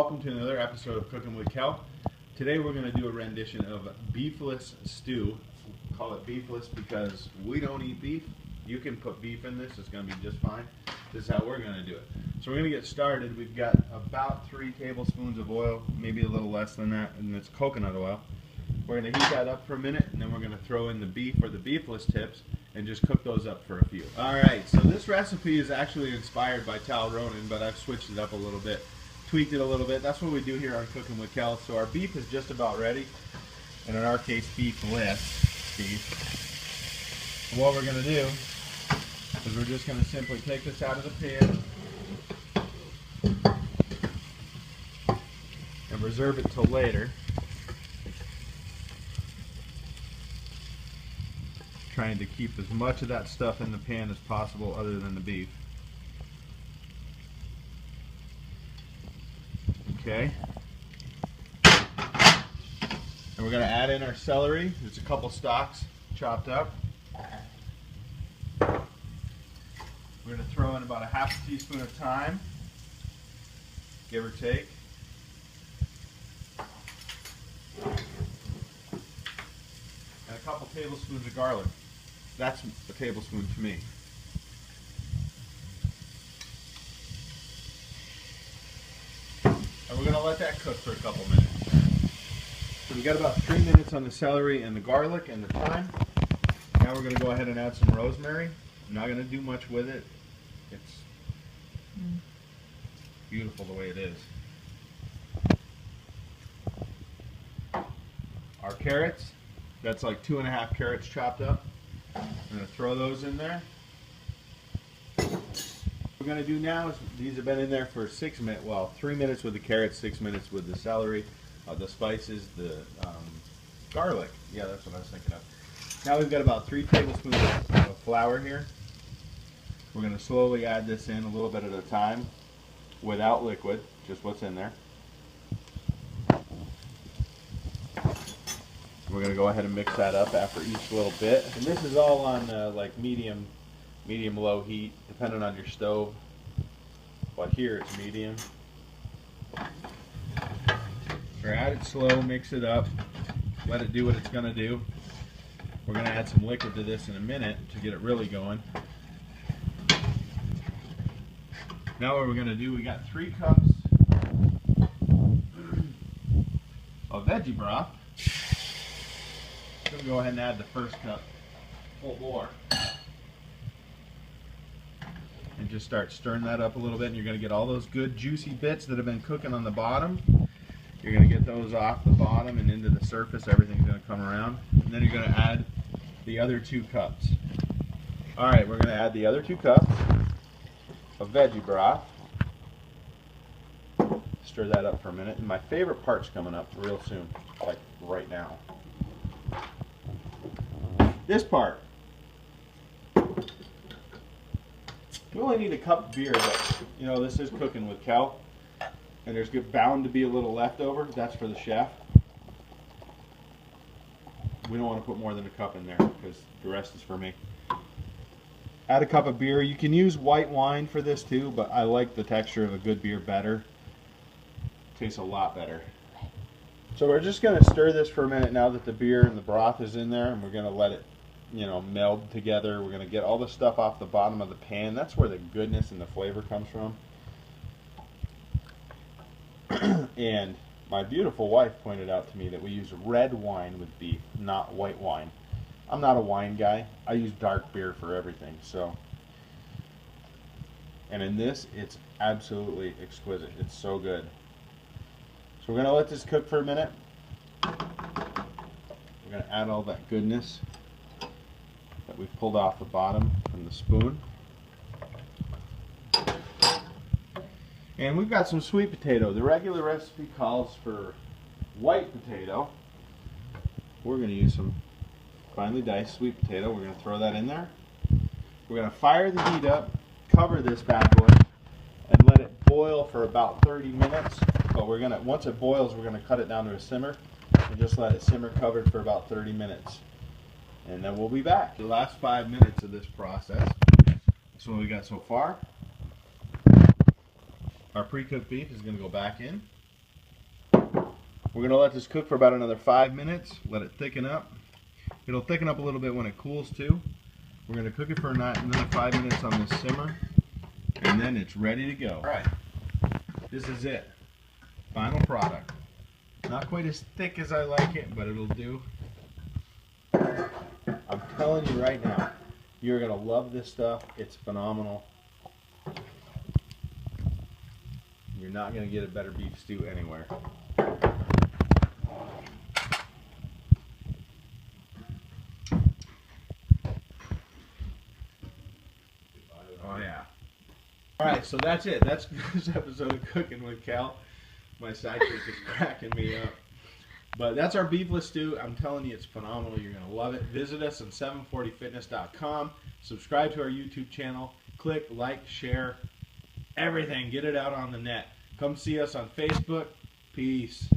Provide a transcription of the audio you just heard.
Welcome to another episode of Cooking with Kel. Today we're going to do a rendition of beefless stew. We call it beefless because we don't eat beef. You can put beef in this, it's going to be just fine. This is how we're going to do it. So we're going to get started. We've got about 3 tablespoons of oil, maybe a little less than that, and it's coconut oil. We're going to heat that up for a minute, and then we're going to throw in the beef or the beefless tips and just cook those up for a few. Alright, so this recipe is actually inspired by Tal Ronan, but I've switched it up a little bit. Tweaked it a little bit. That's what we do here on Cooking with Kel. So our beef is just about ready, and in our case, beefless beef. And what we're going to do is we're just going to simply take this out of the pan and reserve it till later. Trying to keep as much of that stuff in the pan as possible other than the beef. Okay, and we're going to add in our celery. There's a couple stalks chopped up. We're going to throw in about a half a teaspoon of thyme, give or take. And a couple tablespoons of garlic. That's a tablespoon to me. And we're going to let that cook for a couple minutes. So we got about 3 minutes on the celery and the garlic and the thyme. Now we're going to go ahead and add some rosemary. I'm not going to do much with it. It's beautiful the way it is. Our carrots, that's like 2½ carrots chopped up. I'm going to throw those in there. What we're going to do now is, these have been in there for 6 minutes, well, 3 minutes with the carrots, 6 minutes with the celery, the spices, the garlic. Yeah, that's what I was thinking of. Now we've got about 3 tablespoons of flour here. We're going to slowly add this in a little bit at a time without liquid, just what's in there. We're going to go ahead and mix that up after each little bit. And this is all on like medium-low heat, depending on your stove. But here it's medium. So add it slow, mix it up, let it do what it's going to do. We're going to add some liquid to this in a minute to get it really going. Now what we're going to do, we got 3 cups of veggie broth. I'm going to go ahead and add the first cup full bore. And just start stirring that up a little bit, and you're going to get all those good juicy bits that have been cooking on the bottom. You're going to get those off the bottom and into the surface. Everything's going to come around. And then you're going to add the other 2 cups. Alright, we're going to add the other 2 cups of veggie broth. Stir that up for a minute. And my favorite part's coming up real soon, like right now. This part. You only need a cup of beer, but you know, this is Cooking with Kel, and there's bound to be a little leftover. That's for the chef. We don't want to put more than a cup in there because the rest is for me. Add a cup of beer. You can use white wine for this too, but I like the texture of a good beer better. Tastes a lot better. So we're just going to stir this for a minute now that the beer and the broth is in there, and we're going to let it, you know, meld together. We're going to get all the stuff off the bottom of the pan. That's where the goodness and the flavor comes from. And my beautiful wife pointed out to me that we use red wine with beef, not white wine. I'm not a wine guy. I use dark beer for everything. So, and in this, it's absolutely exquisite. It's so good. So we're going to let this cook for a minute. We're going to add all that goodness that we've pulled off the bottom from the spoon. And we've got some sweet potato. The regular recipe calls for white potato. We're going to use some finely diced sweet potato. We're going to throw that in there. We're going to fire the heat up, cover this bad boy, and let it boil for about 30 minutes. But we're going to, once it boils, we're going to cut it down to a simmer and just let it simmer covered for about 30 minutes. And then we'll be back. The last 5 minutes of this process. That's what we got so far. Our pre-cooked beef is going to go back in. We're going to let this cook for about another 5 minutes. Let it thicken up. It'll thicken up a little bit when it cools too. We're going to cook it for another 5 minutes on this simmer, and then it's ready to go. All right, this is it. Final product. Not quite as thick as I like it, but it'll do. I'm telling you right now, you're going to love this stuff. It's phenomenal. You're not going to get a better beef stew anywhere. Oh yeah. Alright, so that's it. That's this episode of Cooking with Cal. My sidekick is cracking me up. But that's our beefless stew. I'm telling you, it's phenomenal. You're going to love it. Visit us on 740fitness.com. Subscribe to our YouTube channel. Click, like, share, everything. Get it out on the net. Come see us on Facebook. Peace.